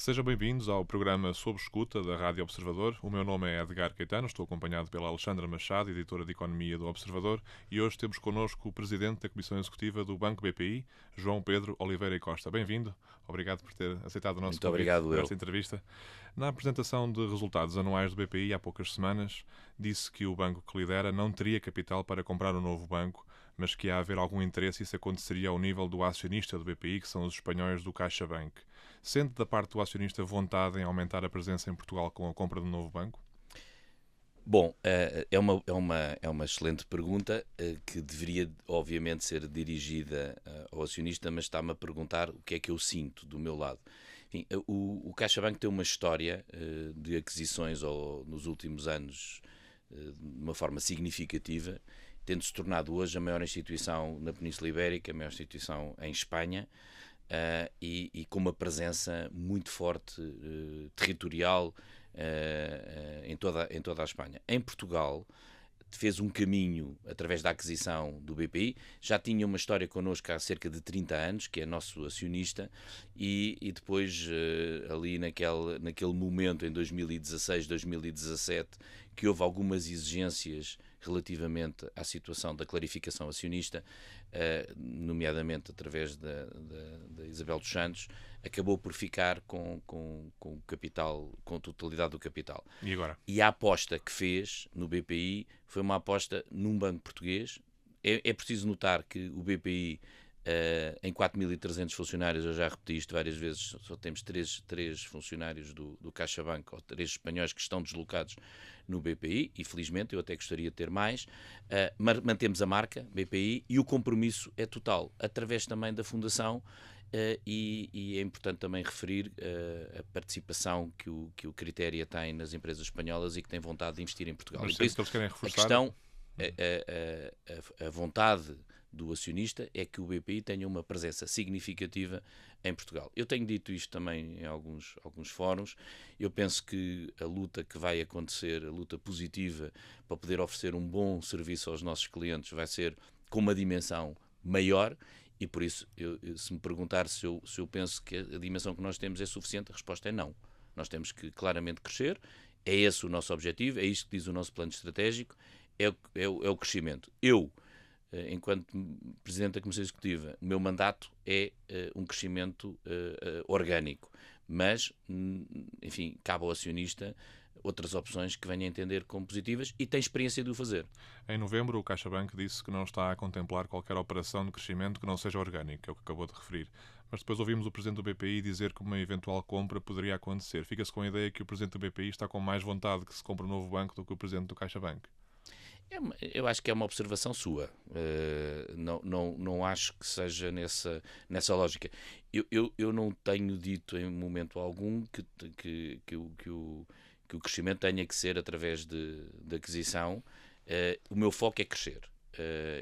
Sejam bem-vindos ao programa Sob Escuta da Rádio Observador. O meu nome é Edgar Caetano, estou acompanhado pela Alexandra Machado, editora de Economia do Observador, e hoje temos connosco o Presidente da Comissão Executiva do Banco BPI, João Pedro Oliveira e Costa. Bem-vindo, obrigado por ter aceitado o nosso Muito convite obrigado, para eu. esta entrevista. Na apresentação de resultados anuais do BPI há poucas semanas, disse que o banco que lidera não teria capital para comprar um novo banco, mas que ia haver algum interesse e isso aconteceria ao nível do acionista do BPI, que são os espanhóis do CaixaBank. Sente da parte do acionista vontade em aumentar a presença em Portugal com a compra de um novo banco? Bom, é uma excelente pergunta que deveria, obviamente, ser dirigida ao acionista, mas está-me a perguntar o que é que eu sinto do meu lado. Enfim, o CaixaBank tem uma história de aquisições nos últimos anos de uma forma significativa, tendo-se tornado hoje a maior instituição na Península Ibérica, a maior instituição em Espanha, e com uma presença muito forte territorial em toda a Espanha. Em Portugal, fez um caminho através da aquisição do BPI, já tinha uma história connosco há cerca de 30 anos, que é nosso acionista, e depois, ali naquele momento, em 2016, 2017, que houve algumas exigências relativamente à situação da clarificação acionista, nomeadamente através da Isabel dos Santos, acabou por ficar com o capital, com a totalidade do capital. E agora? E a aposta que fez no BPI foi uma aposta num banco português. É preciso notar que o BPI, em 4.300 funcionários, eu já repeti isto várias vezes, só temos três funcionários do CaixaBank, ou 3 espanhóis que estão deslocados no BPI, e felizmente eu até gostaria de ter mais. Mantemos a marca BPI e o compromisso é total, através também da Fundação. E é importante também referir a participação que o Critéria tem nas empresas espanholas e que tem vontade de investir em Portugal. Mas E por sente isso, que eles querem a reforçar? questão, a vontade do acionista é que o BPI tenha uma presença significativa em Portugal. Eu tenho dito isto também em alguns fóruns. Eu penso que a luta que vai acontecer, a luta positiva para poder oferecer um bom serviço aos nossos clientes, vai ser com uma dimensão maior. E por isso, se me perguntar se eu penso que a dimensão que nós temos é suficiente, a resposta é não. Nós temos que claramente crescer, é esse o nosso objetivo, é isto que diz o nosso plano estratégico, é o crescimento. Enquanto Presidente da Comissão Executiva, o meu mandato é um crescimento orgânico, mas, enfim, cabe ao acionista outras opções que venha a entender como positivas e tem experiência de o fazer. Em novembro, o CaixaBank disse que não está a contemplar qualquer operação de crescimento que não seja orgânico, que é o que acabou de referir. Mas depois ouvimos o Presidente do BPI dizer que uma eventual compra poderia acontecer. Fica-se com a ideia que o Presidente do BPI está com mais vontade que se compre um novo banco do que o Presidente do CaixaBank. Eu acho que é uma observação sua. Não acho que seja nessa lógica. Eu não tenho dito em momento algum que o crescimento tenha que ser através de aquisição. O meu foco é crescer.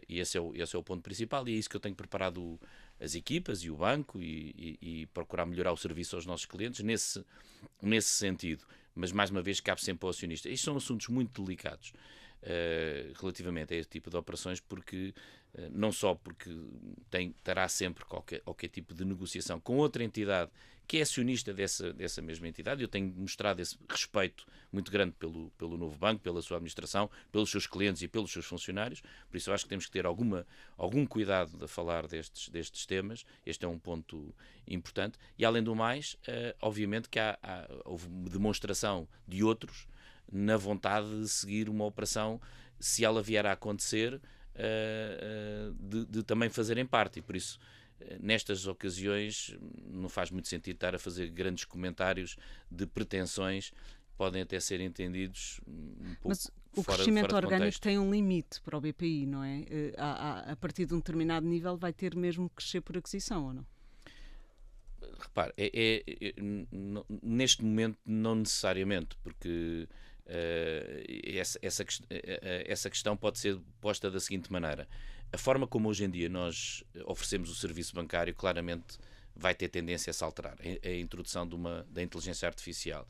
E esse é o ponto principal, e é isso que eu tenho preparado as equipas e o banco e procurar melhorar o serviço aos nossos clientes nesse sentido. Mas, mais uma vez, cabe sempre ao acionista. Estes são assuntos muito delicados relativamente a este tipo de operações, porque não só porque terá sempre qualquer tipo de negociação com outra entidade que é acionista dessa mesma entidade. Eu tenho mostrado esse respeito muito grande pelo novo banco, pela sua administração, pelos seus clientes e pelos seus funcionários. Por isso eu acho que temos que ter algum cuidado de falar destes temas. Este é um ponto importante. E, além do mais, obviamente que houve demonstração de outros na vontade de seguir uma operação, se ela vier a acontecer, de também fazerem parte. E por isso, nestas ocasiões, não faz muito sentido estar a fazer grandes comentários de pretensões, podem até ser entendidos um pouco. Mas o fora crescimento de orgânico contexto. tem um limite para o BPI, não é? A partir de um determinado nível vai ter mesmo que crescer por aquisição, ou não? Repare, neste momento não necessariamente, porque essa questão pode ser posta da seguinte maneira. A forma como hoje em dia nós oferecemos o serviço bancário claramente vai ter tendência a se alterar. A introdução da inteligência artificial,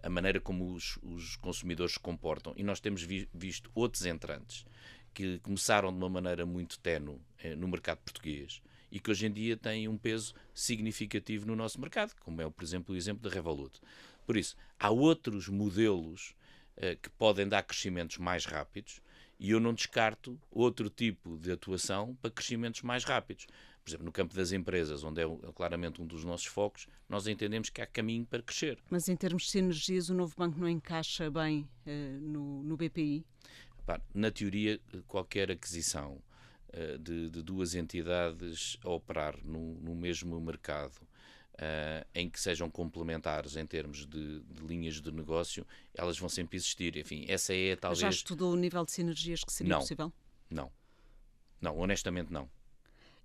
a maneira como os consumidores se comportam, e nós temos visto outros entrantes que começaram de uma maneira muito ténue no mercado português e que hoje em dia têm um peso significativo no nosso mercado, como é, por exemplo, o exemplo da Revolut. Por isso, há outros modelos que podem dar crescimentos mais rápidos e eu não descarto outro tipo de atuação para crescimentos mais rápidos. Por exemplo, no campo das empresas, onde é claramente um dos nossos focos, nós entendemos que há caminho para crescer. Mas em termos de sinergias, o novo banco não encaixa bem no BPI? Na teoria, qualquer aquisição de duas entidades a operar no mesmo mercado, em que sejam complementares em termos de linhas de negócio, elas vão sempre existir. Enfim, essa é talvez... Já estudou o nível de sinergias que seria possível? Não, honestamente não.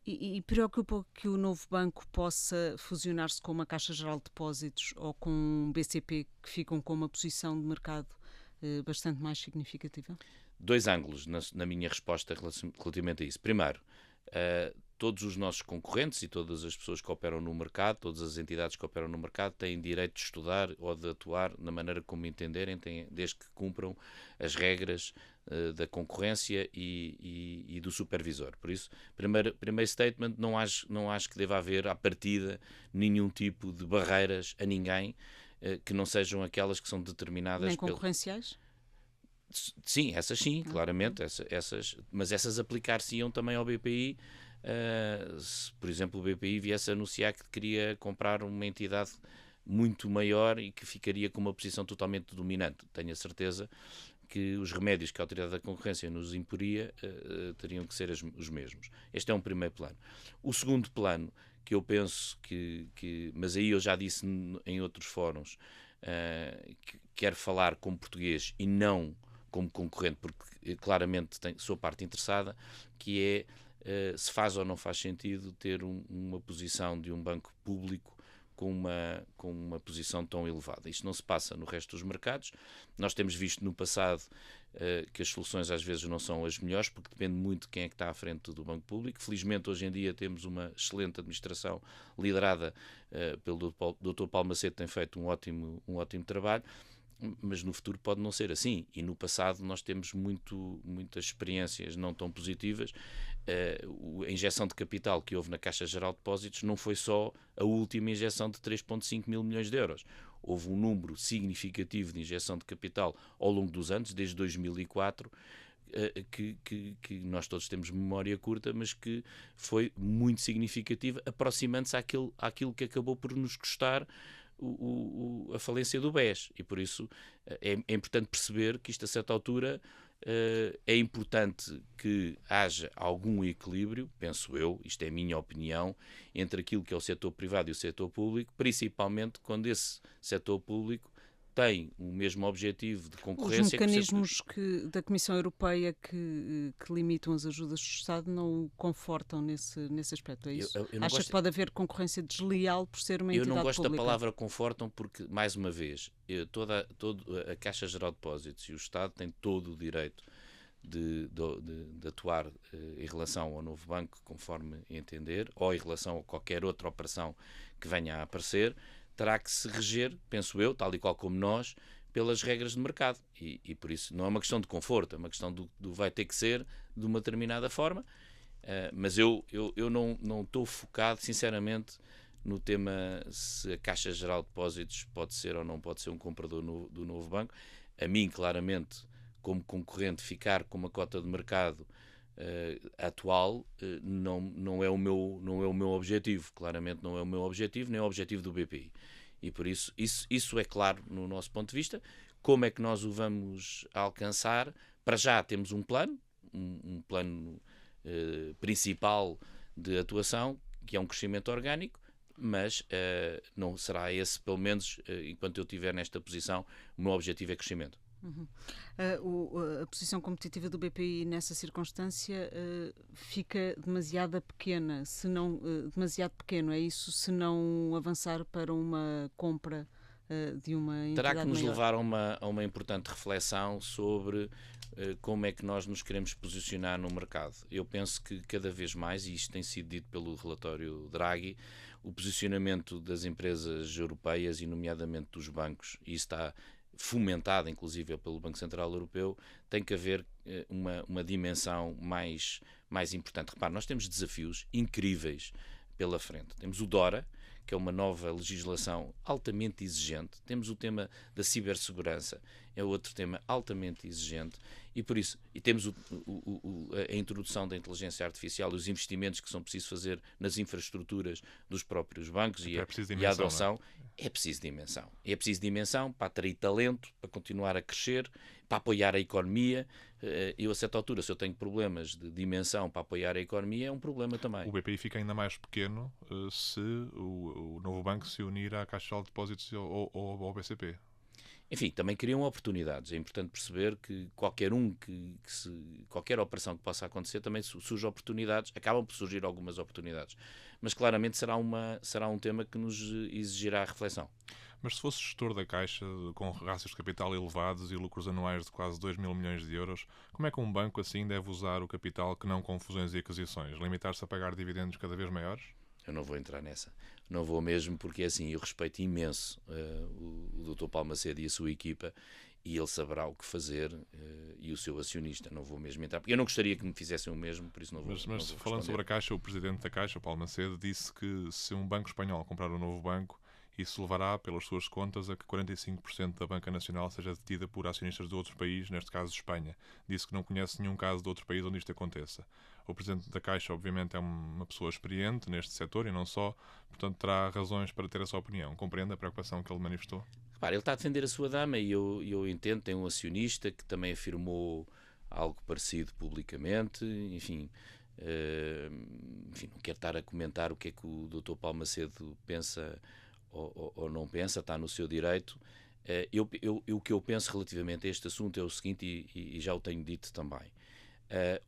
E preocupa que o novo banco possa fusionar-se com uma Caixa Geral de Depósitos ou com um BCP que ficam com uma posição de mercado bastante mais significativa? 2 ângulos na minha resposta relativamente a isso. Primeiro, todos os nossos concorrentes e todas as pessoas que operam no mercado, todas as entidades que operam no mercado, têm direito de estudar ou de atuar da maneira como entenderem, desde que cumpram as regras da concorrência e do supervisor. Por isso, primeiro statement, não acho que deva haver, à partida, nenhum tipo de barreiras a ninguém que não sejam aquelas que são determinadas... Nem concorrenciais? Sim, essas sim, claramente, mas essas aplicar-se-iam também ao BPI, se, por exemplo, o BPI viesse a anunciar que queria comprar uma entidade muito maior e que ficaria com uma posição totalmente dominante. Tenho a certeza que os remédios que a Autoridade da Concorrência nos imporia teriam que ser os mesmos. Este é um primeiro plano. O segundo plano, que eu penso mas aí eu já disse em outros fóruns, que quero falar como português e não como concorrente, porque claramente sou parte interessada, que é se faz ou não faz sentido ter uma posição de um banco público com uma posição tão elevada. Isto não se passa no resto dos mercados. Nós temos visto no passado que as soluções às vezes não são as melhores, porque depende muito de quem é que está à frente do banco público. Felizmente, hoje em dia, temos uma excelente administração liderada pelo Dr. Paulo Macedo, que tem feito um ótimo trabalho, mas no futuro pode não ser assim. E no passado nós temos muitas experiências não tão positivas. A injeção de capital que houve na Caixa Geral de Depósitos não foi só a última injeção de 3,5 mil milhões de euros. Houve um número significativo de injeção de capital ao longo dos anos, desde 2004, que nós todos temos memória curta, mas que foi muito significativa, aproximando-se àquilo que acabou por nos custar a falência do BES. E por isso é importante perceber que isto, a certa altura, é importante que haja algum equilíbrio, penso eu, isto é a minha opinião, entre aquilo que é o setor privado e o setor público, principalmente quando esse setor público tem o mesmo objetivo de concorrência. Os mecanismos da Comissão Europeia que limitam as ajudas do Estado não o confortam nesse aspecto, é isso? Acha que pode haver concorrência desleal por ser uma entidade pública? Eu não gosto da palavra confortam porque, mais uma vez, toda a Caixa Geral de Depósitos e o Estado têm todo o direito de atuar em relação ao novo banco, conforme entender, ou em relação a qualquer outra operação que venha a aparecer. Terá que se reger, penso eu, tal e qual como nós, pelas regras de mercado. E por isso não é uma questão de conforto, é uma questão do vai ter que ser de uma determinada forma. Mas eu não estou focado, sinceramente, no tema se a Caixa Geral de Depósitos pode ser ou não pode ser um comprador do novo banco. A mim, claramente, como concorrente, ficar com uma cota de mercado atual não é o meu objetivo. Claramente não é o meu objetivo, nem é o objetivo do BPI. E por isso é claro no nosso ponto de vista. Como é que nós o vamos alcançar? Para já temos um plano, um plano principal de atuação, que é um crescimento orgânico, mas não será esse, pelo menos enquanto eu estiver nesta posição, o meu objetivo é crescimento. Uhum. A posição competitiva do BPI nessa circunstância fica demasiado pequena, se não demasiado pequeno, é isso, se não avançar para uma compra de uma entidade Terá que nos maior. levar a uma importante reflexão sobre como é que nós nos queremos posicionar no mercado. Eu penso que cada vez mais, e isto tem sido dito pelo relatório Draghi, o posicionamento das empresas europeias e nomeadamente dos bancos, e isso está fomentada inclusive pelo Banco Central Europeu, tem que haver uma dimensão mais importante. Repare, nós temos desafios incríveis pela frente. Temos o DORA, que é uma nova legislação altamente exigente. Temos o tema da cibersegurança, é outro tema altamente exigente. E por isso, temos a introdução da inteligência artificial e os investimentos que são precisos fazer nas infraestruturas dos próprios bancos e a adoção. É preciso dimensão. É preciso dimensão para atrair talento, para continuar a crescer, para apoiar a economia. Eu, a certa altura, se eu tenho problemas de dimensão para apoiar a economia, é um problema também. O BPI fica ainda mais pequeno se o novo banco se unir à Caixa de Depósitos ou ao BCP. Enfim, também criam oportunidades. É importante perceber que qualquer operação que possa acontecer também surge oportunidades, acabam por surgir algumas oportunidades. Mas claramente será um tema que nos exigirá reflexão. Mas se fosse gestor da Caixa, com rácios de capital elevados e lucros anuais de quase 2 mil milhões de euros, como é que um banco assim deve usar o capital que não com fusões e aquisições? Limitar-se a pagar dividendos cada vez maiores? Eu não vou entrar nessa. Não vou mesmo, porque é assim, eu respeito imenso o Dr. Paulo Macedo e a sua equipa, e ele saberá o que fazer, e o seu acionista. Não vou mesmo entrar, porque eu não gostaria que me fizessem o mesmo, por isso não vou. Mas falando sobre a Caixa, o presidente da Caixa, Paulo Macedo, disse que se um banco espanhol comprar um novo banco, isso levará, pelas suas contas, a que 45% da Banca Nacional seja detida por acionistas de outros países, neste caso Espanha. Disse que não conhece nenhum caso de outro país onde isto aconteça. O presidente da Caixa, obviamente, é uma pessoa experiente neste setor e não só, portanto, terá razões para ter essa opinião. Compreende a preocupação que ele manifestou? Repare, ele está a defender a sua dama e eu entendo, tem um acionista que também afirmou algo parecido publicamente, enfim, não quero estar a comentar o que é que o Dr. Paulo Macedo pensa ou não pensa, está no seu direito. O que eu penso relativamente a este assunto é o seguinte, e já o tenho dito também.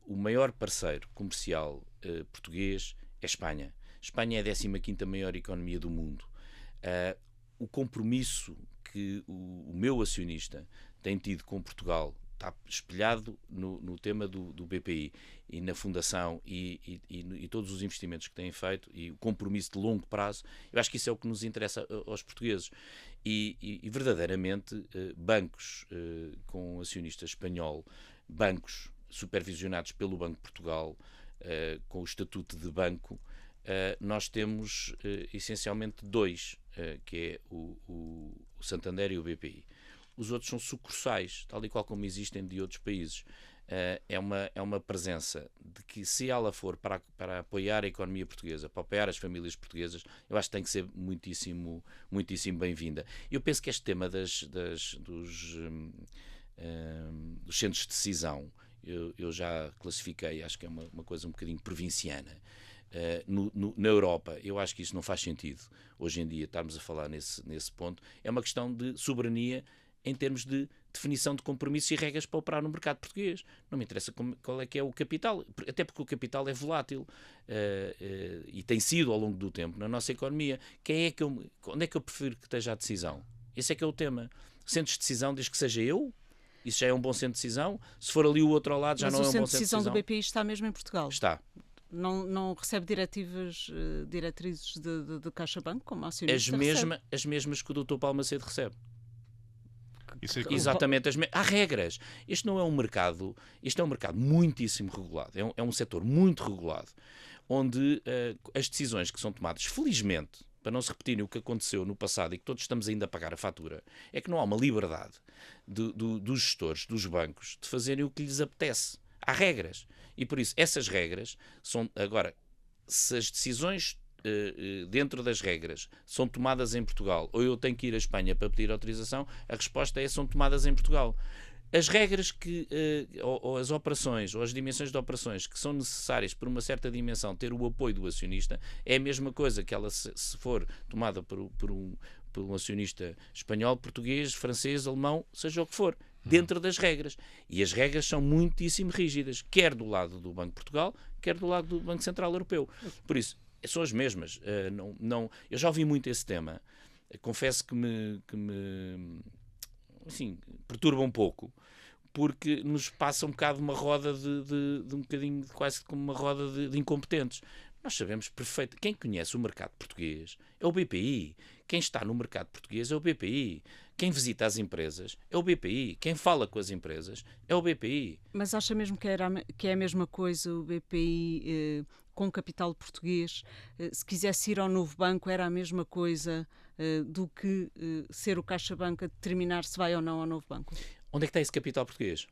O maior parceiro comercial português é Espanha. Espanha é a 15ª maior economia do mundo. O compromisso que o meu acionista tem tido com Portugal está espelhado no tema do BPI e na fundação e todos os investimentos que têm feito e o compromisso de longo prazo. Eu acho que isso é o que nos interessa aos portugueses. E verdadeiramente, bancos com acionista espanhol, bancos supervisionados pelo Banco de Portugal, com o estatuto de banco, nós temos essencialmente dois, que é o Santander e o BPI. Os outros são sucursais, tal e qual como existem de outros países. É uma presença de que, se ela for para apoiar a economia portuguesa, para apoiar as famílias portuguesas, eu acho que tem que ser muitíssimo, muitíssimo bem-vinda. Eu penso que este tema dos centros de decisão, eu já classifiquei, acho que é uma coisa um bocadinho provinciana. Na Europa, eu acho que isso não faz sentido. Hoje em dia, estarmos a falar nesse ponto, é uma questão de soberania em termos de definição de compromissos e regras para operar no mercado português. Não me interessa qual é que é o capital, até porque o capital é volátil e tem sido ao longo do tempo na nossa economia. Onde é que eu prefiro que esteja a decisão? Esse é que é o tema. Centros de decisão, desde que seja eu, isso já é um bom centro de decisão. Se for ali o outro ao lado, já não é um bom centro de decisão. Mas o centro de decisão do BPI está mesmo em Portugal? Está. Não recebe diretrizes de Caixa Banco como acionista? As mesmas que o Dr. Paulo Macedo recebe. Exatamente. Há regras. Este não é um mercado, este é um mercado muitíssimo regulado, é um setor muito regulado, onde as decisões que são tomadas, felizmente, para não se repetirem o que aconteceu no passado e que todos estamos ainda a pagar a fatura, é que não há uma liberdade dos gestores, dos bancos, de fazerem o que lhes apetece. Há regras. E por isso, essas regras são... Agora, se as decisões dentro das regras são tomadas em Portugal, ou eu tenho que ir à Espanha para pedir autorização, a resposta é: são tomadas em Portugal. As regras ou as operações, ou as dimensões de operações que são necessárias por uma certa dimensão ter o apoio do acionista, é a mesma coisa que ela, se for tomada por um acionista espanhol, português, francês, alemão, seja o que for, dentro das regras. E as regras são muitíssimo rígidas, quer do lado do Banco de Portugal, quer do lado do Banco Central Europeu. Por isso, são as mesmas. Eu já ouvi muito esse tema. Confesso que me perturba um pouco, porque nos passa um bocado uma roda de um bocadinho, quase como uma roda de incompetentes. Nós sabemos perfeito. Quem conhece o mercado português é o BPI. Quem está no mercado português é o BPI. Quem visita as empresas é o BPI. Quem fala com as empresas é o BPI. Mas acha mesmo que é a mesma coisa o BPI com capital português? Se quisesse ir ao novo banco, era a mesma coisa do que ser o Caixa-Banco a determinar se vai ou não ao novo banco? Onde é que está esse capital português?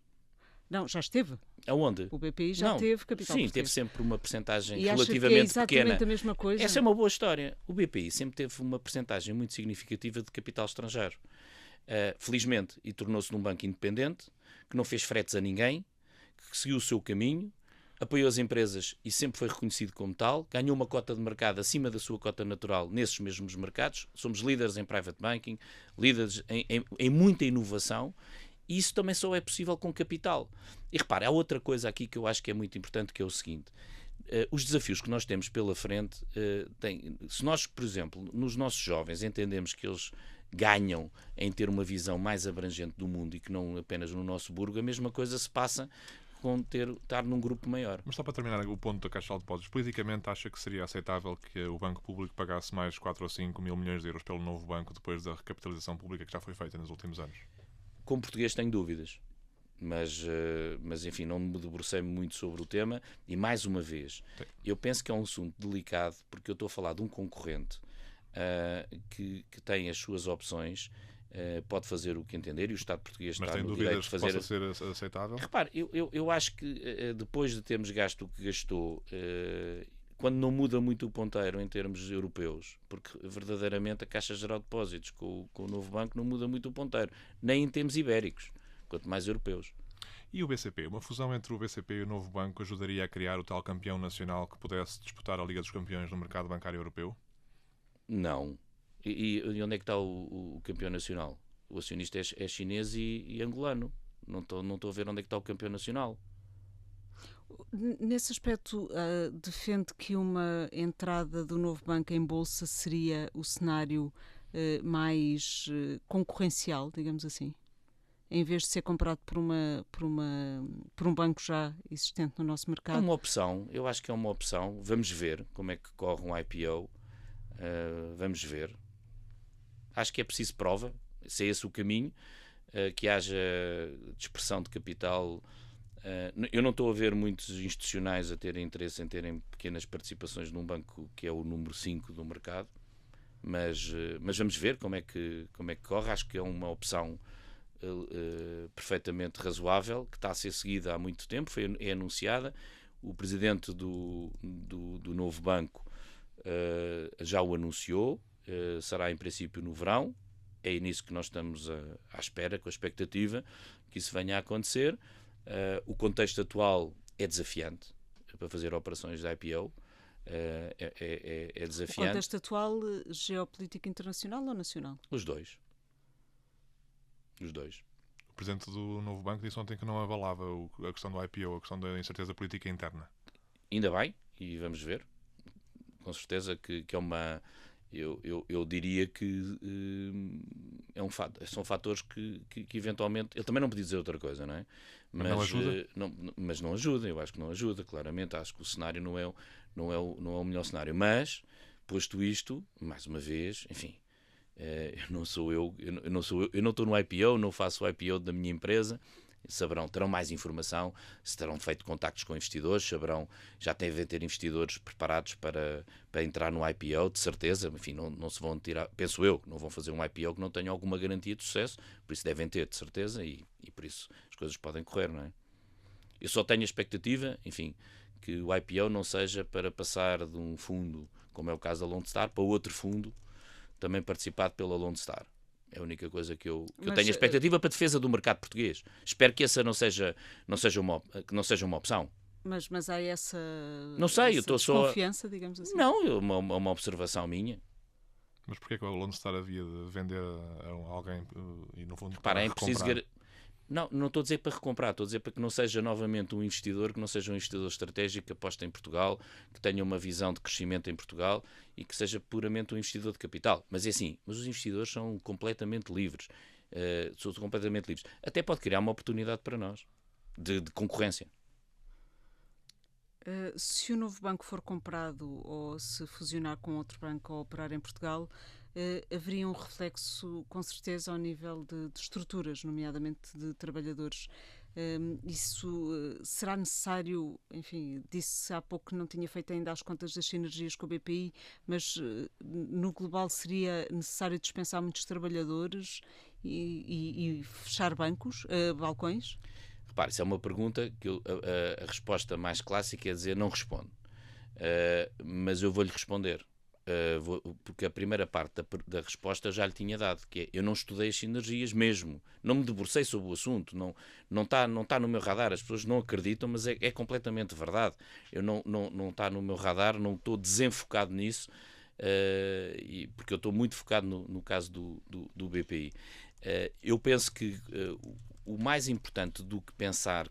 Não, já esteve. Aonde? O BPI já teve capital Sim, português. teve sempre uma percentagem E acha que é relativamente exatamente pequena. a mesma coisa? Essa é uma boa história. O BPI sempre teve uma percentagem muito significativa de capital estrangeiro. Felizmente, e tornou-se num banco independente, que não fez fretes a ninguém, que seguiu o seu caminho, apoiou as empresas e sempre foi reconhecido como tal, ganhou uma cota de mercado acima da sua cota natural nesses mesmos mercados. Somos líderes em private banking, líderes em muita inovação, e isso também só é possível com capital. E repare, há outra coisa aqui que eu acho que é muito importante, que é o seguinte: os desafios que nós temos pela frente, se nós, por exemplo, nos nossos jovens entendemos que eles ganham em ter uma visão mais abrangente do mundo e que não apenas no nosso burgo, a mesma coisa se passa com estar num grupo maior. Mas só para terminar o ponto da Caixa de Depósitos, politicamente acha que seria aceitável que o Banco Público pagasse mais 4 ou 5 mil milhões de euros pelo novo banco depois da recapitalização pública que já foi feita nos últimos anos? Como português tenho dúvidas, mas enfim, não me debrucei muito sobre o tema e, mais uma vez, eu penso que é um assunto delicado, porque eu estou a falar de um concorrente que tem as suas opções, pode fazer o que entender e o Estado português mas está tem no direito dúvidas de fazer. Que possa ser aceitável? Repare, eu acho que depois de termos gasto o que gastou, quando não muda muito o ponteiro em termos europeus, porque verdadeiramente a Caixa Geral de Depósitos com o novo banco não muda muito o ponteiro, nem em termos ibéricos, quanto mais europeus. E o BCP? Uma fusão entre o BCP e o novo banco ajudaria a criar o tal campeão nacional que pudesse disputar a Liga dos Campeões no mercado bancário europeu? Não. E onde é que está o campeão nacional? O acionista é chinês e angolano. Não estou a ver onde é que está o campeão nacional. Nesse aspecto, defende que uma entrada do novo banco em bolsa seria o cenário mais concorrencial, digamos assim, em vez de ser comprado por um banco já existente no nosso mercado? É uma opção, eu acho que é uma opção. Vamos ver como é que corre um IPO. Vamos ver. Acho que é preciso prova, se é esse o caminho, que haja dispersão de capital. Eu não estou a ver muitos institucionais a terem interesse em terem pequenas participações num banco que é o número 5 do mercado, mas vamos ver como é que corre. Acho que é uma opção perfeitamente razoável, que está a ser seguida há muito tempo, é anunciada. O presidente do novo banco já o anunciou, será em princípio no verão. É nisso que nós estamos à espera, com a expectativa que isso venha a acontecer. O contexto atual é desafiante para fazer operações de IPO. É desafiante. O contexto atual, geopolítica internacional ou nacional? Os dois. Os dois. O presidente do novo banco disse ontem que não avalava a questão do IPO, a questão da incerteza política interna. Ainda bem, e vamos ver. Com certeza que é uma... Eu diria que são fatores que eventualmente... Ele também não podia dizer outra coisa, não é? Mas não ajuda? Mas não ajuda, eu acho que não ajuda, claramente. Acho que o cenário não é o melhor cenário. Mas, posto isto, mais uma vez, enfim, eu não estou no IPO, não faço o IPO da minha empresa. Terão mais informação, se terão feito contactos com investidores, já devem ter investidores preparados para entrar no IPO, de certeza. Enfim, não se vão tirar, penso eu, não vão fazer um IPO que não tenha alguma garantia de sucesso, por isso devem ter, de certeza, e por isso as coisas podem correr, não é? Eu só tenho a expectativa, enfim, que o IPO não seja para passar de um fundo, como é o caso da Lone Star, para outro fundo, também participado pela Lone Star. É a única coisa que eu tenho a expectativa para a defesa do mercado português. Espero que essa não seja uma opção. Mas há essa, não sei, eu estou só desconfiança, digamos assim? Não, é uma observação minha. Mas porquê que a Lone Star havia de vender a alguém e no fundo para recomprar? Não estou a dizer para recomprar, estou a dizer para que não seja novamente um investidor, que não seja um investidor estratégico que aposta em Portugal, que tenha uma visão de crescimento em Portugal e que seja puramente um investidor de capital. Mas é assim, os investidores são completamente livres. Até pode criar uma oportunidade para nós, de concorrência. Se o novo banco for comprado ou se fusionar com outro banco ou operar em Portugal, haveria um reflexo, com certeza, ao nível de estruturas, nomeadamente de trabalhadores. Isso será necessário, enfim, disse há pouco que não tinha feito ainda as contas das sinergias com o BPI, mas no global seria necessário dispensar muitos trabalhadores e fechar bancos, balcões? Repare, isso é uma pergunta que a resposta mais clássica é dizer não respondo. Mas eu vou-lhe responder. Porque a primeira parte da resposta eu já lhe tinha dado, que é, eu não estudei as sinergias mesmo, não me debrucei sobre o assunto, não está no meu radar, as pessoas não acreditam, mas é completamente verdade. Eu não está no meu radar, não estou desenfocado nisso, porque eu estou muito focado no caso do BPI. Eu penso que o mais importante do que pensar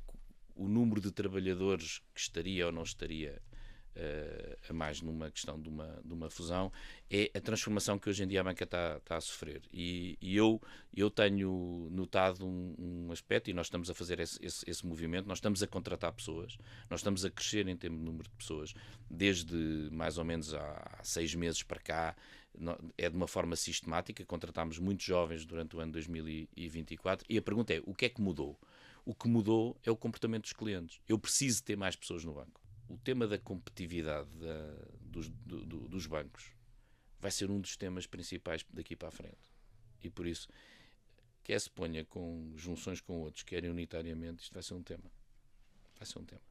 o número de trabalhadores que estaria ou não estaria a mais numa questão de uma fusão é a transformação que hoje em dia a banca está a sofrer. E eu tenho notado um aspecto, e nós estamos a fazer esse movimento, nós estamos a contratar pessoas, nós estamos a crescer em termos de número de pessoas, desde mais ou menos há 6 meses para cá, é de uma forma sistemática, contratámos muitos jovens durante o ano 2024, e a pergunta é, o que é que mudou? O que mudou é o comportamento dos clientes. Eu preciso ter mais pessoas no banco. O tema da competitividade dos bancos vai ser um dos temas principais daqui para a frente. E por isso, quer se ponha com junções com outros, quer unitariamente, isto vai ser um tema. Vai ser um tema.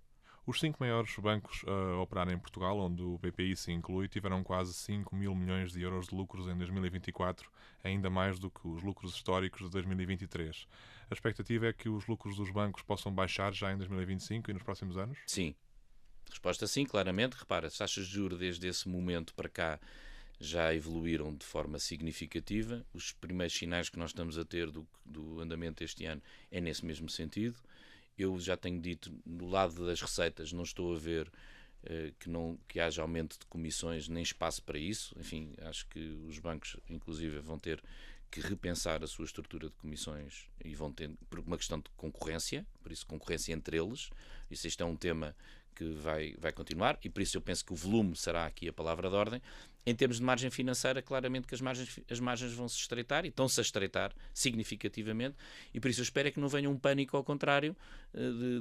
Os 5 maiores bancos a operar em Portugal, onde o BPI se inclui, tiveram quase 5 mil milhões de euros de lucros em 2024, ainda mais do que os lucros históricos de 2023. A expectativa é que os lucros dos bancos possam baixar já em 2025 e nos próximos anos? Sim. Resposta sim, claramente. Repara, as taxas de juros desde esse momento para cá já evoluíram de forma significativa. Os primeiros sinais que nós estamos a ter do andamento deste ano é nesse mesmo sentido. Eu já tenho dito, no lado das receitas, não estou a ver que haja aumento de comissões nem espaço para isso. Enfim, acho que os bancos, inclusive, vão ter que repensar a sua estrutura de comissões e vão ter, por uma questão de concorrência, por isso concorrência entre eles. Isto é um tema que vai continuar e por isso eu penso que o volume será aqui a palavra de ordem. Em termos de margem financeira, claramente que as margens vão se estreitar e estão-se a estreitar significativamente e por isso eu espero é que não venha um pânico ao contrário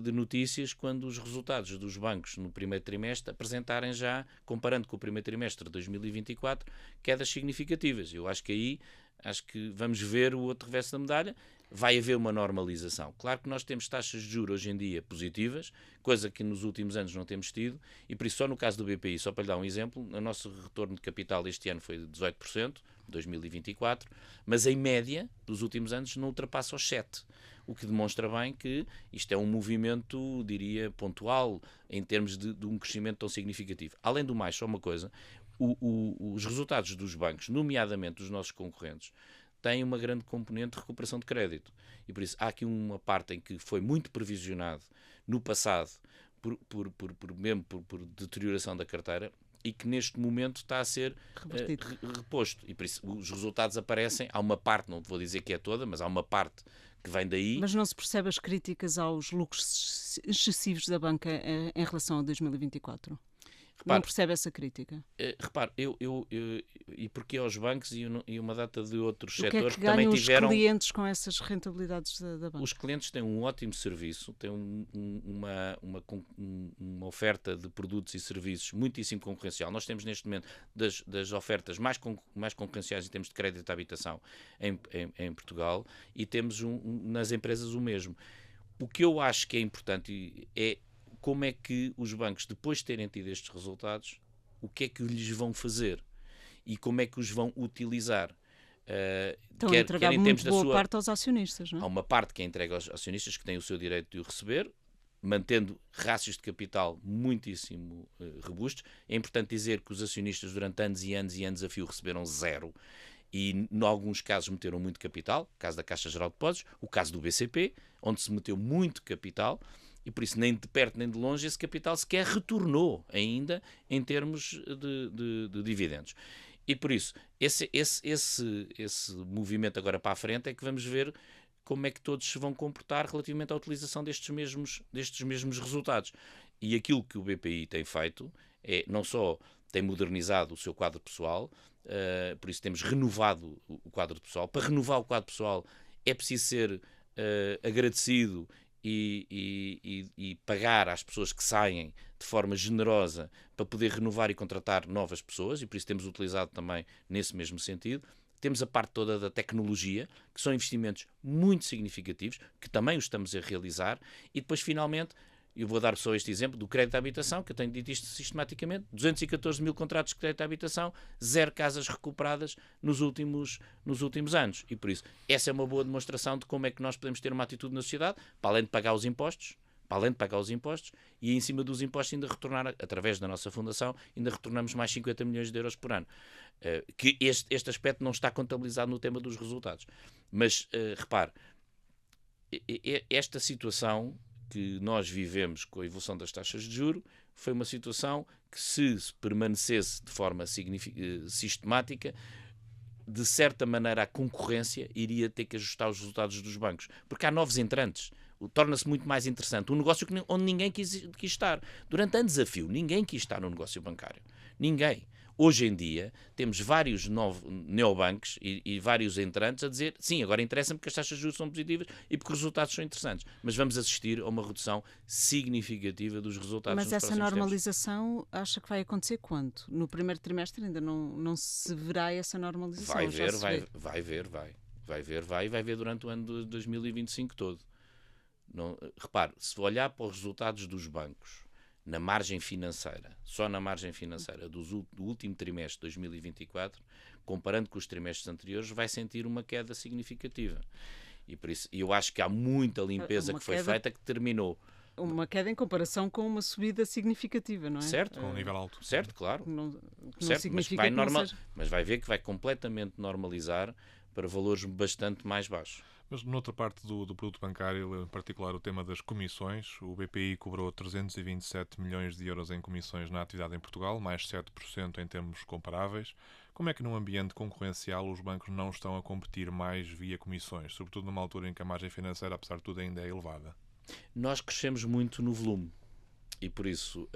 de notícias quando os resultados dos bancos no primeiro trimestre apresentarem já, comparando com o primeiro trimestre de 2024, quedas significativas. Eu acho que vamos ver o outro reverso da medalha. Vai haver uma normalização. Claro que nós temos taxas de juros hoje em dia positivas, coisa que nos últimos anos não temos tido, e por isso só no caso do BPI, só para lhe dar um exemplo, o nosso retorno de capital este ano foi de 18%, 2024, mas em média dos últimos anos não ultrapassa os 7%, o que demonstra bem que isto é um movimento, diria, pontual, em termos de um crescimento tão significativo. Além do mais, só uma coisa, os resultados dos bancos, nomeadamente dos nossos concorrentes, tem uma grande componente de recuperação de crédito. E por isso há aqui uma parte em que foi muito previsionado no passado por deterioração da carteira e que neste momento está a ser reposto. E por isso os resultados aparecem, há uma parte, não vou dizer que é toda, mas há uma parte que vem daí. Mas não se percebe as críticas aos lucros excessivos da banca em relação a 2024? Repare, não percebe essa crítica? Repare, e porque aos bancos e uma data de outros setores que também tiveram... os clientes com essas rentabilidades da banca? Os clientes têm um ótimo serviço, têm uma oferta de produtos e serviços muitíssimo concorrencial. Nós temos neste momento das ofertas mais concorrenciais em termos de crédito à habitação em Portugal e temos nas empresas o mesmo. O que eu acho que é importante é como é que os bancos, depois de terem tido estes resultados, o que é que lhes vão fazer e como é que os vão utilizar. Estão a entregar muito boa parte aos acionistas, não é? Há uma parte que é entregue aos acionistas que têm o seu direito de o receber, mantendo rácios de capital muitíssimo robustos. É importante dizer que os acionistas durante anos e anos e anos a fio receberam 0 e, em alguns casos, meteram muito capital, o caso da Caixa Geral de Depósitos, o caso do BCP, onde se meteu muito capital, e por isso nem de perto nem de longe esse capital sequer retornou ainda em termos de dividendos. E por isso, esse movimento agora para a frente é que vamos ver como é que todos se vão comportar relativamente à utilização destes mesmos resultados. E aquilo que o BPI tem feito é, não só tem modernizado o seu quadro pessoal, por isso temos renovado o quadro pessoal. Para renovar o quadro pessoal é preciso ser agradecido e pagar às pessoas que saem de forma generosa para poder renovar e contratar novas pessoas, e por isso temos utilizado também nesse mesmo sentido. Temos a parte toda da tecnologia, que são investimentos muito significativos, que também os estamos a realizar, e depois, finalmente, eu vou dar só este exemplo do crédito à habitação, que eu tenho dito isto sistematicamente, 214 mil contratos de crédito à habitação, 0 casas recuperadas nos últimos anos. E por isso, essa é uma boa demonstração de como é que nós podemos ter uma atitude na sociedade, para além de pagar os impostos, e em cima dos impostos ainda retornar, através da nossa fundação, ainda retornamos mais 50 milhões de euros por ano. Que este aspecto não está contabilizado no tema dos resultados. Mas, repare, esta situação que nós vivemos com a evolução das taxas de juros foi uma situação que, se permanecesse de forma sistemática, de certa maneira a concorrência iria ter que ajustar os resultados dos bancos, porque há novos entrantes. Torna-se muito mais interessante um negócio onde ninguém quis estar. Durante anos a fio, ninguém quis estar no negócio bancário. Ninguém. Hoje em dia, temos vários neobancos e vários entrantes a dizer, sim, agora interessa-me porque as taxas de juros são positivas e porque os resultados são interessantes. Mas vamos assistir a uma redução significativa dos resultados. Mas essa normalização acha que vai acontecer quando? No primeiro trimestre ainda não se verá essa normalização? Vai ver durante o ano de 2025 todo. Não, repare, se olhar para os resultados dos bancos na margem financeira, só na margem financeira do último trimestre de 2024, comparando com os trimestres anteriores, vai sentir uma queda significativa. E por isso eu acho que há muita limpeza que foi feita que terminou. Uma queda em comparação com uma subida significativa, não é? Certo. Com um nível alto. Certo, claro. Não certo, significa mas vai ver que vai completamente normalizar para valores bastante mais baixos. Mas noutra parte do produto bancário, em particular o tema das comissões, o BPI cobrou 327 milhões de euros em comissões na atividade em Portugal, mais 7% em termos comparáveis. Como é que num ambiente concorrencial os bancos não estão a competir mais via comissões, sobretudo numa altura em que a margem financeira, apesar de tudo, ainda é elevada? Nós crescemos muito no volume e por isso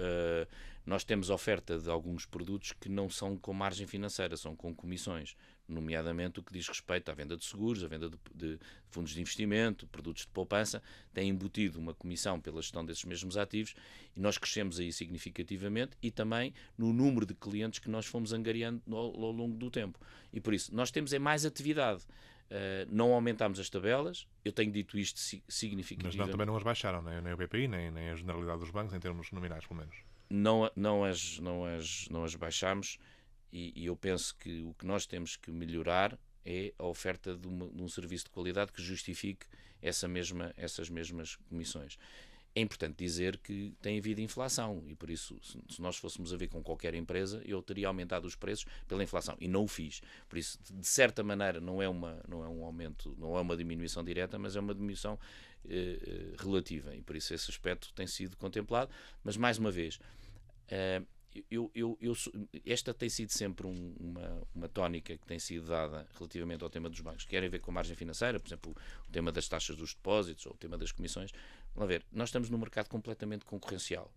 nós temos oferta de alguns produtos que não são com margem financeira, são com comissões, nomeadamente o que diz respeito à venda de seguros, à venda de fundos de investimento, produtos de poupança, tem embutido uma comissão pela gestão desses mesmos ativos e nós crescemos aí significativamente e também no número de clientes que nós fomos angariando ao longo do tempo. E por isso, nós temos mais atividade. Não aumentámos as tabelas, eu tenho dito isto significativamente. Mas também não as baixaram, nem o BPI, nem a generalidade dos bancos, em termos nominais, pelo menos. Não as baixámos e eu penso que o que nós temos que melhorar é a oferta de um serviço de qualidade que justifique essas mesmas comissões. É importante dizer que tem havido inflação e por isso, se nós fôssemos a ver com qualquer empresa, eu teria aumentado os preços pela inflação e não o fiz. Por isso, de certa maneira, não é um aumento, não é uma diminuição direta, mas é uma diminuição relativa e por isso esse aspecto tem sido contemplado. Mas, mais uma vez, esta tem sido sempre uma tónica que tem sido dada relativamente ao tema dos bancos, que querem ver com a margem financeira, por exemplo, o tema das taxas dos depósitos ou o tema das comissões. Vamos ver, nós estamos num mercado completamente concorrencial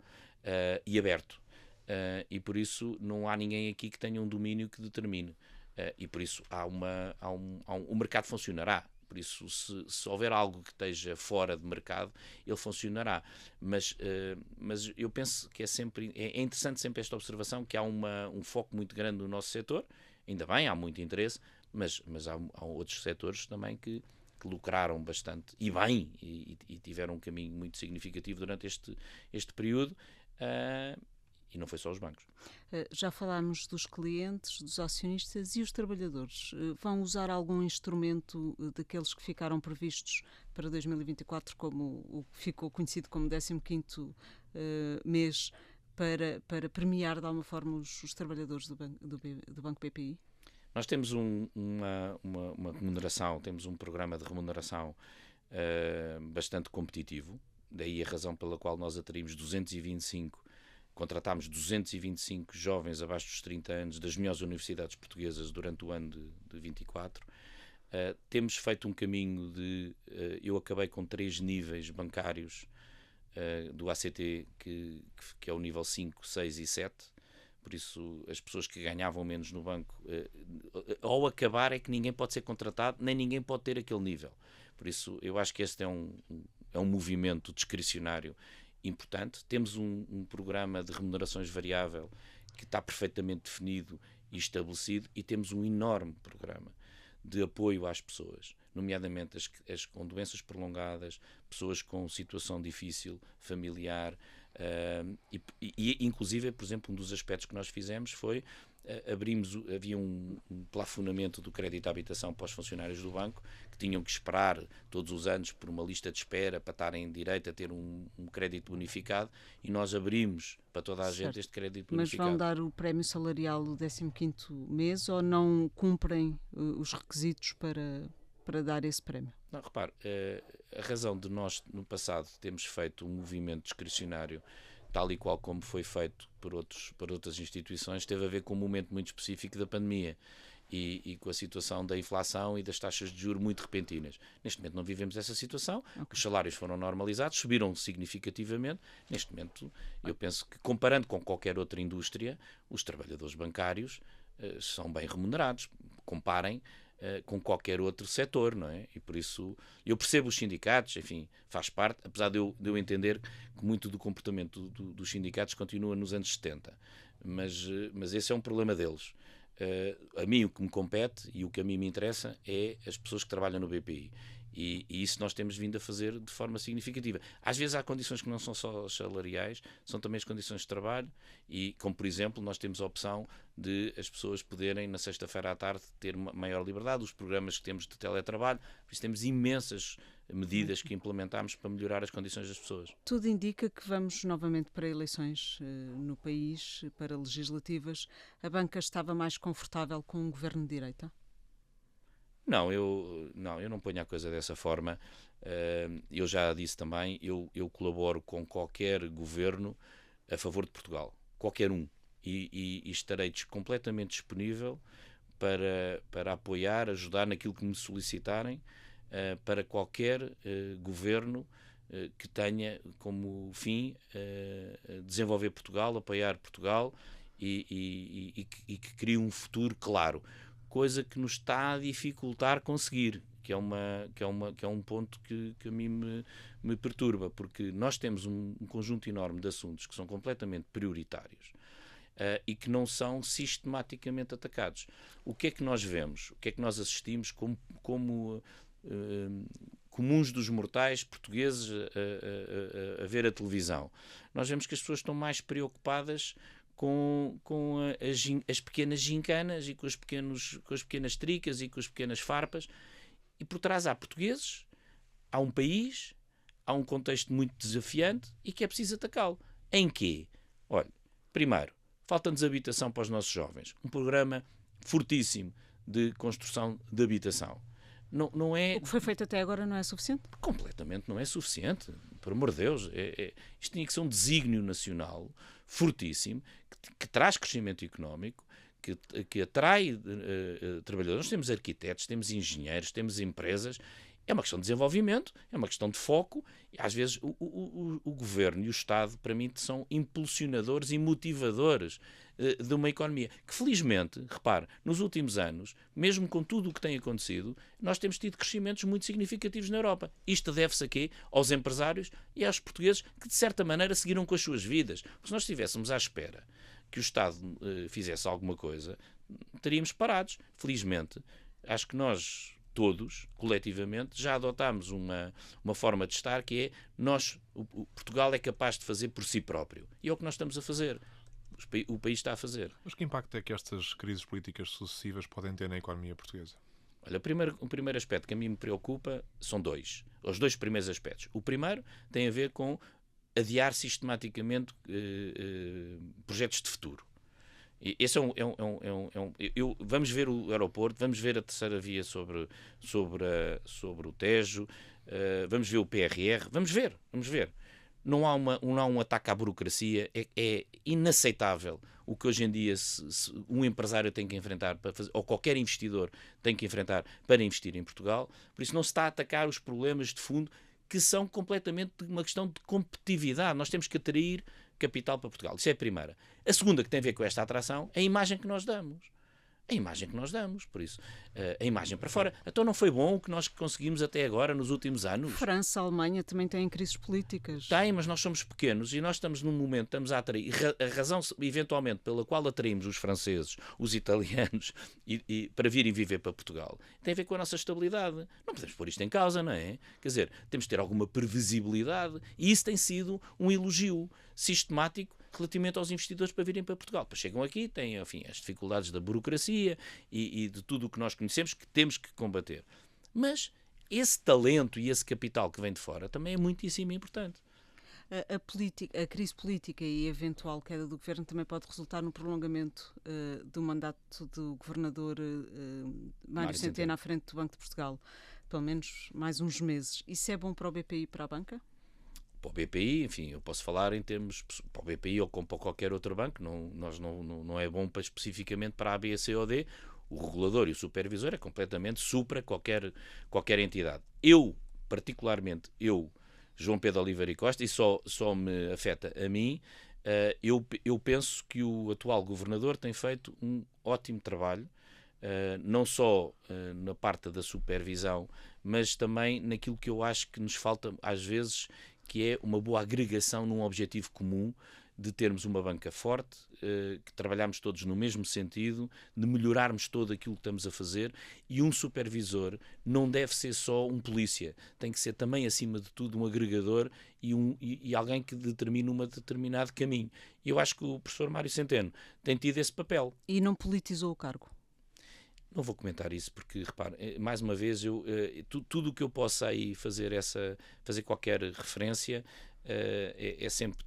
e aberto e por isso não há ninguém aqui que tenha um domínio que determine e por isso o mercado funcionará. Por isso, se houver algo que esteja fora de mercado, ele funcionará. Mas eu penso que é interessante sempre esta observação, que há um foco muito grande no nosso setor. Ainda bem, há muito interesse, mas há outros setores também que lucraram bastante, e bem, e tiveram um caminho muito significativo durante este período. E não foi só os bancos. Já falámos dos clientes, dos acionistas e os trabalhadores. Vão usar algum instrumento daqueles que ficaram previstos para 2024, como o que ficou conhecido como 15º mês, para premiar de alguma forma os trabalhadores do Banco BPI? Nós temos uma remuneração, temos um programa de remuneração bastante competitivo, daí a razão pela qual nós contratámos 225 jovens abaixo dos 30 anos das melhores universidades portuguesas durante o ano de 24. Temos feito um caminho eu acabei com 3 níveis bancários do ACT, que é o nível 5, 6 e 7. Por isso, as pessoas que ganhavam menos no banco, ao acabar, é que ninguém pode ser contratado, nem ninguém pode ter aquele nível. Por isso, eu acho que este é um movimento discricionário importante. Temos um programa de remunerações variável que está perfeitamente definido e estabelecido, e temos um enorme programa de apoio às pessoas, nomeadamente as com doenças prolongadas, pessoas com situação difícil, familiar, e inclusive, por exemplo, um dos aspectos que nós fizemos foi havia um plafonamento do crédito à habitação para os funcionários do banco, que tinham que esperar todos os anos por uma lista de espera para estarem direito a ter um crédito bonificado, e nós abrimos para toda a gente este crédito bonificado. Mas vão dar o prémio salarial do 15º mês ou não cumprem os requisitos para dar esse prémio? Não, repare, a razão de nós no passado termos feito um movimento discricionário tal e qual como foi feito por outras instituições, teve a ver com um momento muito específico da pandemia e com a situação da inflação e das taxas de juros muito repentinas. Neste momento não vivemos essa situação, os salários foram normalizados, subiram significativamente. Neste momento, eu penso que, comparando com qualquer outra indústria, os trabalhadores bancários são bem remunerados. Comparem com qualquer outro setor, não é? E por isso eu percebo os sindicatos, enfim, faz parte, apesar de eu entender que muito do comportamento dos sindicatos continua nos anos 70, mas esse é um problema deles. A mim o que me compete e o que a mim me interessa é as pessoas que trabalham no BPI. E isso nós temos vindo a fazer de forma significativa. Às vezes há condições que não são só salariais, são também as condições de trabalho, e como por exemplo nós temos a opção de as pessoas poderem na sexta-feira à tarde ter uma maior liberdade, os programas que temos de teletrabalho, por isso temos imensas medidas que implementamos para melhorar as condições das pessoas. Tudo indica que vamos novamente para eleições no país, para legislativas. A banca estava mais confortável com um governo de direita? Não, eu não ponho a coisa dessa forma. Eu já disse também, eu colaboro com qualquer governo a favor de Portugal, qualquer um, e estarei completamente disponível para apoiar, ajudar naquilo que me solicitarem, para qualquer governo que tenha como fim desenvolver Portugal, apoiar Portugal e que crie um futuro claro. Coisa que nos está a dificultar conseguir, que é um ponto que a mim me perturba, porque nós temos um conjunto enorme de assuntos que são completamente prioritários e que não são sistematicamente atacados. O que é que nós vemos? O que é que nós assistimos como comuns dos mortais portugueses a ver a televisão? Nós vemos que as pessoas estão mais preocupadas com as pequenas gincanas e com as pequenas tricas e com as pequenas farpas, e por trás há portugueses, há um país, há um contexto muito desafiante e que é preciso atacá-lo. Em quê? Olha, primeiro, falta-nos habitação para os nossos jovens, um programa fortíssimo de construção de habitação. Não é... O que foi feito até agora não é suficiente? Completamente não é suficiente, por amor de Deus. Isto tinha que ser um desígnio nacional fortíssimo, que traz crescimento económico, que atrai trabalhadores. Nós temos arquitetos, temos engenheiros, temos empresas. É uma questão de desenvolvimento, é uma questão de foco. E às vezes o governo e o Estado, para mim, são impulsionadores e motivadores de uma economia que, felizmente, repare, nos últimos anos, mesmo com tudo o que tem acontecido, nós temos tido crescimentos muito significativos na Europa. Isto deve-se a quê? Aos empresários e aos portugueses que, de certa maneira, seguiram com as suas vidas. Porque se nós estivéssemos à espera que o Estado fizesse alguma coisa, teríamos parados. Felizmente, acho que nós todos, coletivamente, já adotámos uma forma de estar que é Portugal é capaz de fazer por si próprio. E é o que nós estamos a fazer. O país está a fazer. Mas que impacto é que estas crises políticas sucessivas podem ter na economia portuguesa? Olha, o primeiro aspecto que a mim me preocupa são dois. Os dois primeiros aspectos. O primeiro tem a ver com adiar sistematicamente projetos de futuro. Esse vamos ver o aeroporto, vamos ver a terceira via sobre o Tejo, vamos ver o PRR, vamos ver. Não há um ataque à burocracia, é inaceitável o que hoje em dia um empresário tem que enfrentar, ou qualquer investidor tem que enfrentar para investir em Portugal. Por isso não se está a atacar os problemas de fundo que são completamente uma questão de competitividade. Nós temos que atrair capital para Portugal. Isso é a primeira. A segunda, que tem a ver com esta atração, é a imagem que nós damos. A imagem que nós damos, por isso. A imagem para fora. Então não foi bom o que nós conseguimos até agora, nos últimos anos? França, Alemanha também têm crises políticas. Tem, mas nós somos pequenos e nós estamos num momento, estamos a atrair. A razão, eventualmente, pela qual atraímos os franceses, os italianos, para virem viver para Portugal, tem a ver com a nossa estabilidade. Não podemos pôr isto em causa, não é? Quer dizer, temos de ter alguma previsibilidade e isso tem sido um elogio sistemático relativamente aos investidores para virem para Portugal. Depois chegam aqui, têm, enfim, as dificuldades da burocracia e de tudo o que nós conhecemos que temos que combater. Mas esse talento e esse capital que vem de fora também é muitíssimo importante. A crise política e a eventual queda do governo também pode resultar no prolongamento do mandato do governador Mário Centeno à frente do Banco de Portugal. Pelo menos mais uns meses. Isso é bom para o BPI e para a banca? Para o BPI, enfim, eu posso falar em termos para o BPI ou como para qualquer outro banco, não é bom especificamente para a A, B, C ou D. O regulador e o supervisor é completamente supra qualquer entidade. Particularmente, João Pedro Oliveira e Costa, e só me afeta a mim, eu penso que o atual governador tem feito um ótimo trabalho, não só na parte da supervisão, mas também naquilo que eu acho que nos falta às vezes, que é uma boa agregação num objetivo comum de termos uma banca forte, que trabalhamos todos no mesmo sentido, de melhorarmos todo aquilo que estamos a fazer, e um supervisor não deve ser só um polícia, tem que ser também, acima de tudo, um agregador e alguém que determine um determinado caminho. E eu acho que o professor Mário Centeno tem tido esse papel. E não politizou o cargo? Não vou comentar isso porque, repare, mais uma vez, tudo o que eu possa aí fazer qualquer referência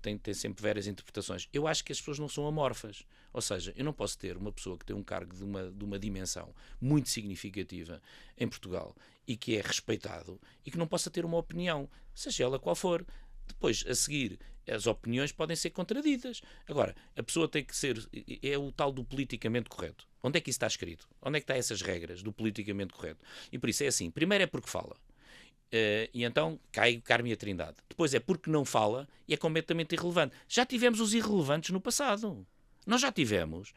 tem sempre várias interpretações. Eu acho que as pessoas não são amorfas. Ou seja, eu não posso ter uma pessoa que tem um cargo de uma dimensão muito significativa em Portugal e que é respeitado e que não possa ter uma opinião, seja ela qual for. Depois, a seguir, as opiniões podem ser contraditas. Agora, a pessoa tem que ser... É o tal do politicamente correto. Onde é que isso está escrito? Onde é que estão essas regras do politicamente correto? E por isso é assim. Primeiro é porque fala. E então cai Carme a Trindade. Depois é porque não fala e é completamente irrelevante. Já tivemos os irrelevantes no passado. Nós já tivemos,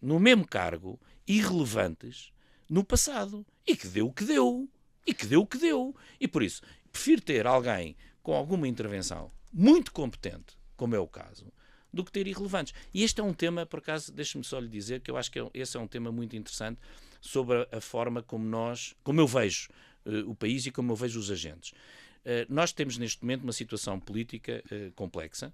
no mesmo cargo, irrelevantes no passado. E que deu o que deu. E que deu o que deu. E por isso, prefiro ter alguém com alguma intervenção muito competente, como é o caso, do que ter irrelevantes. E este é um tema, por acaso, deixe-me só lhe dizer, que eu acho que esse é um tema muito interessante sobre a forma como eu vejo o país e como eu vejo os agentes. Nós temos neste momento uma situação política complexa,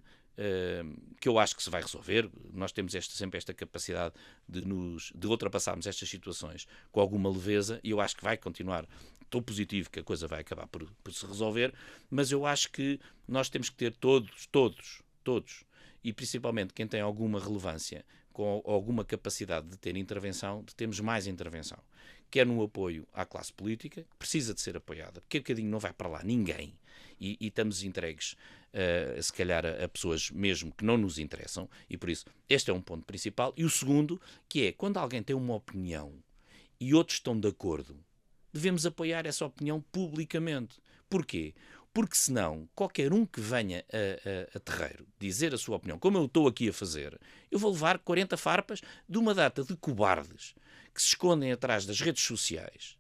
que eu acho que se vai resolver. Nós temos sempre esta capacidade de ultrapassarmos estas situações com alguma leveza e eu acho que vai continuar. Estou positivo que a coisa vai acabar por se resolver, mas eu acho que nós temos que ter todos, e principalmente quem tem alguma relevância, com alguma capacidade de ter intervenção, de termos mais intervenção. Quer no apoio à classe política, que precisa de ser apoiada, porque um bocadinho não vai para lá ninguém, e estamos entregues, se calhar, a pessoas mesmo que não nos interessam, e por isso este é um ponto principal. E o segundo, que é, quando alguém tem uma opinião e outros estão de acordo, devemos apoiar essa opinião publicamente. Porquê? Porque senão, qualquer um que venha a terreiro dizer a sua opinião, como eu estou aqui a fazer, eu vou levar 40 farpas de uma data de cobardes que se escondem atrás das redes sociais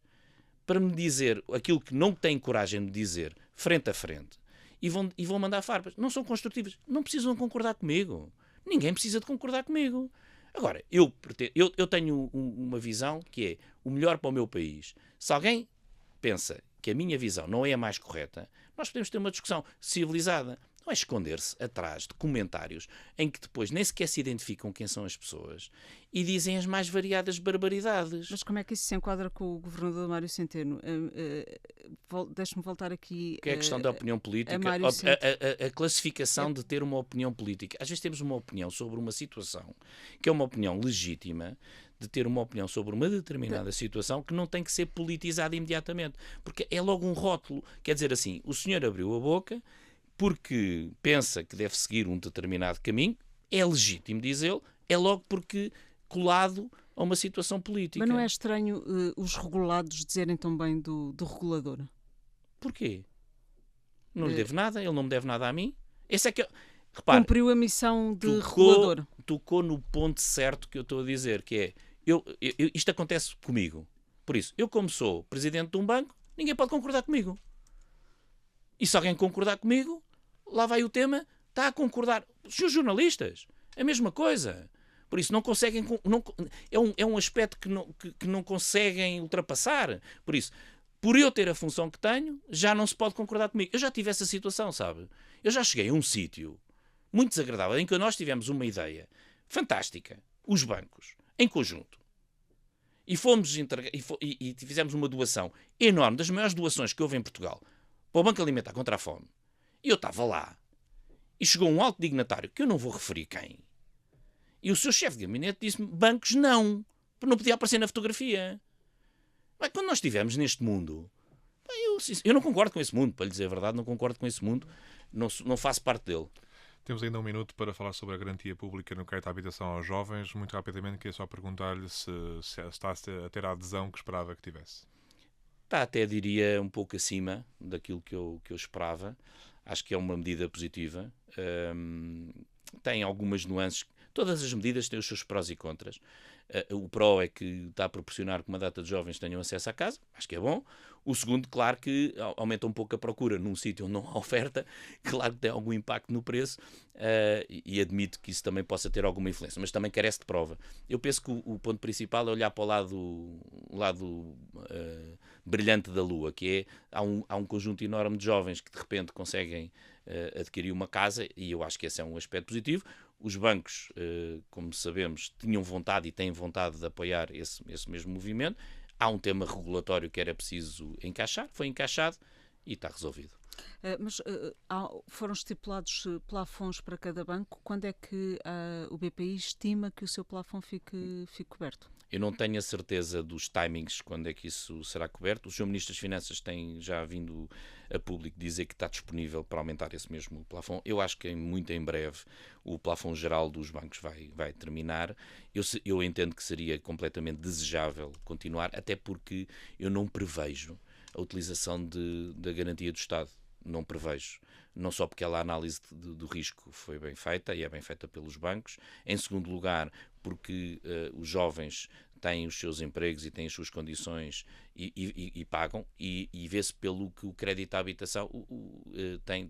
para me dizer aquilo que não têm coragem de dizer frente a frente e vão mandar farpas. Não são construtivas. Não precisam concordar comigo. Ninguém precisa de concordar comigo. Agora, eu tenho uma visão que é o melhor para o meu país. Se alguém pensa que a minha visão não é a mais correta, nós podemos ter uma discussão civilizada. Não é esconder-se atrás de comentários em que depois nem sequer se identificam quem são as pessoas e dizem as mais variadas barbaridades. Mas como é que isso se enquadra com o governador Mário Centeno? Deixe-me voltar aqui... Que é a questão da opinião política, a classificação de ter uma opinião política. Às vezes temos uma opinião sobre uma situação que é uma opinião legítima, de ter uma opinião sobre uma determinada situação que não tem que ser politizada imediatamente. Porque é logo um rótulo. Quer dizer assim, o senhor abriu a boca porque pensa que deve seguir um determinado caminho, é legítimo dizê-lo, é logo porque colado a uma situação política. Mas não é estranho os regulados dizerem tão bem do regulador? Porquê? Não lhe devo nada, ele não me deve nada a mim. Esse é que... Repare, cumpriu a missão de regulador. Tocou no ponto certo que eu estou a dizer, que é, isto acontece comigo. Por isso, eu como sou presidente de um banco, ninguém pode concordar comigo. E se alguém concordar comigo, lá vai o tema, está a concordar. Os seus jornalistas, a mesma coisa. Por isso, não conseguem... é um aspecto que não conseguem ultrapassar. Por isso, por eu ter a função que tenho, já não se pode concordar comigo. Eu já tive essa situação, sabe? Eu já cheguei a um sítio muito desagradável, em que nós tivemos uma ideia fantástica, os bancos, em conjunto. E fizemos uma doação enorme, das maiores doações que houve em Portugal, para o Banco Alimentar contra a Fome. E eu estava lá. E chegou um alto dignatário, que eu não vou referir quem. E o seu chefe de gabinete disse-me, bancos não, porque não podia aparecer na fotografia. Mas quando nós estivemos neste mundo, eu não concordo com esse mundo, para lhe dizer a verdade, não concordo com esse mundo, não faço parte dele. Temos ainda um minuto para falar sobre a garantia pública no crédito à habitação aos jovens. Muito rapidamente, queria só perguntar-lhe se está a ter a adesão que esperava que tivesse. Está até, diria, um pouco acima daquilo que eu esperava. Acho que é uma medida positiva. Tem algumas nuances. Todas as medidas têm os seus prós e contras. O pró é que está a proporcionar que uma data de jovens tenham acesso à casa. Acho que é bom. O segundo, claro que aumenta um pouco a procura num sítio onde não há oferta. Claro que tem algum impacto no preço e admito que isso também possa ter alguma influência, mas também carece de prova. Eu penso que o ponto principal é olhar para o lado brilhante da Lua, que é há um conjunto enorme de jovens que de repente conseguem adquirir uma casa e eu acho que esse é um aspecto positivo. Os bancos, como sabemos, tinham vontade e têm vontade de apoiar esse mesmo movimento. Há um tema regulatório que era preciso encaixar, foi encaixado e está resolvido. Mas foram estipulados plafons para cada banco. Quando é que o BPI estima que o seu plafon fique coberto? Eu não tenho a certeza dos timings, quando é que isso será coberto. O Sr. Ministro das Finanças tem já vindo a público dizer que está disponível para aumentar esse mesmo plafond. Eu acho que muito em breve o plafond geral dos bancos vai terminar. Eu entendo que seria completamente desejável continuar, até porque eu não prevejo a utilização da garantia do Estado. Não prevejo. Não só porque a análise do risco foi bem feita e é bem feita pelos bancos. Em segundo lugar, porque os jovens têm os seus empregos e têm as suas condições e pagam, e vê-se pelo que o crédito à habitação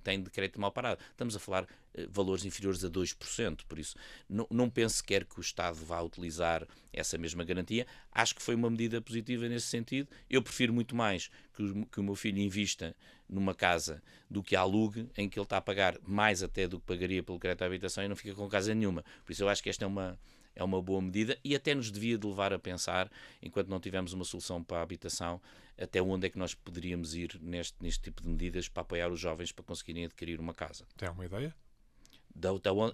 tem de crédito mal parado. Estamos a falar valores inferiores a 2%, por isso não penso sequer que o Estado vá utilizar essa mesma garantia. Acho que foi uma medida positiva nesse sentido. Eu prefiro muito mais que o meu filho invista numa casa do que alugue, em que ele está a pagar mais até do que pagaria pelo crédito à habitação e não fica com casa nenhuma. Por isso eu acho que esta é uma boa medida e até nos devia de levar a pensar, enquanto não tivermos uma solução para a habitação, até onde é que nós poderíamos ir neste tipo de medidas para apoiar os jovens para conseguirem adquirir uma casa. Tem alguma ideia?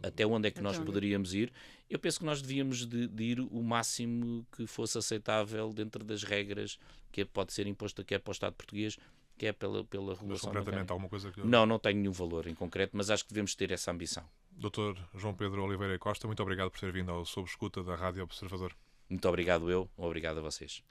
Até onde é que nós poderíamos ir? Eu penso que nós devíamos de ir o máximo que fosse aceitável dentro das regras que pode ser imposto, quer para o Estado português, que é pela regulação. Mas concretamente alguma coisa que... Não tenho nenhum valor em concreto, mas acho que devemos ter essa ambição. Dr. João Pedro Oliveira Costa, muito obrigado por ter vindo ao Sob Escuta da Rádio Observador. Muito obrigado obrigado a vocês.